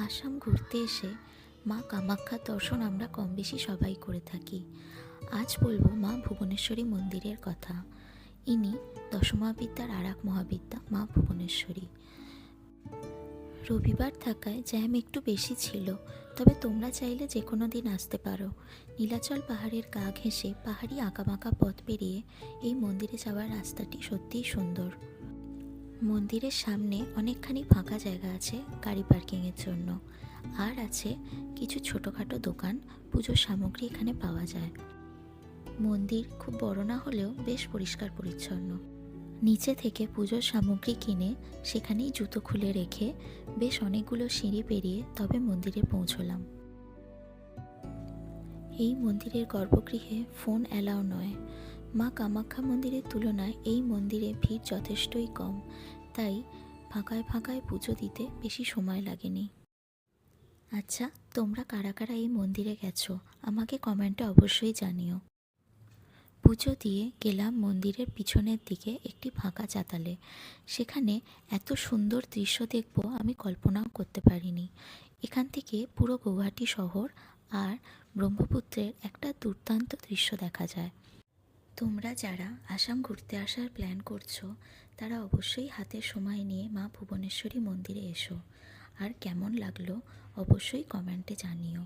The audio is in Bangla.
আসাম ঘুরতে এসে মা কামাখ্যার দর্শন আমরা কম বেশি সবাই করে থাকি। আজ বলবো মা ভুবনেশ্বরী মন্দিরের কথা। ইনি দশমহাবিদ্যার আর এক মহাবিদ্যা মা ভুবনেশ্বরী। রবিবার থাকায় জ্যাম একটু বেশি ছিল, তবে তোমরা চাইলে যে কোনো দিন আসতে পারো। নীলাচল পাহাড়ের গা ঘেঁষে পাহাড়ি আঁকাবাঁকা পথ পেরিয়ে এই মন্দিরে যাওয়ার রাস্তাটি সত্যিই সুন্দর। মন্দিরের সামনে অনেকখানি ফাঁকা জায়গা আছে গাড়ি পার্কিংয়ের জন্য, আর আছে কিছু ছোটোখাটো দোকান, পুজোর সামগ্রী এখানে পাওয়া যায়। মন্দির খুব বড় না হলেও বেশ পরিষ্কার পরিচ্ছন্ন। নিচে থেকে পুজোর সামগ্রী কিনে সেখানেই জুতো খুলে রেখে বেশ অনেকগুলো সিঁড়ি পেরিয়ে তবে মন্দিরে পৌঁছলাম। এই মন্দিরের গর্ভগৃহে ফোন অ্যালাউ নয়। মা কামাখ্যা মন্দিরের তুলনায় এই মন্দিরে ভিড় যথেষ্টই কম, তাই ফাঁকায় ফাঁকায় পুজো দিতে বেশি সময় লাগেনি। আচ্ছা, তোমরা কারা কারা এই মন্দিরে গেছো আমাকে কমেন্টে অবশ্যই জানিও। পুজো দিয়ে গেলাম মন্দিরের পিছনের দিকে একটি ফাঁকা চাতালে। সেখানে এত সুন্দর দৃশ্য দেখব আমি কল্পনাও করতে পারিনি। এখান থেকে পুরো গৌহাটি শহর আর ব্রহ্মপুত্রের একটা দুর্দান্ত দৃশ্য দেখা যায়। তোমরা যারা আসাম ঘুরতে আসার প্ল্যান করছো তারা অবশ্যই হাতে সময় নিয়ে মা ভুবনেশ্বরী মন্দিরে এসো। আর কেমন লাগলো অবশ্যই কমেন্টে জানিও।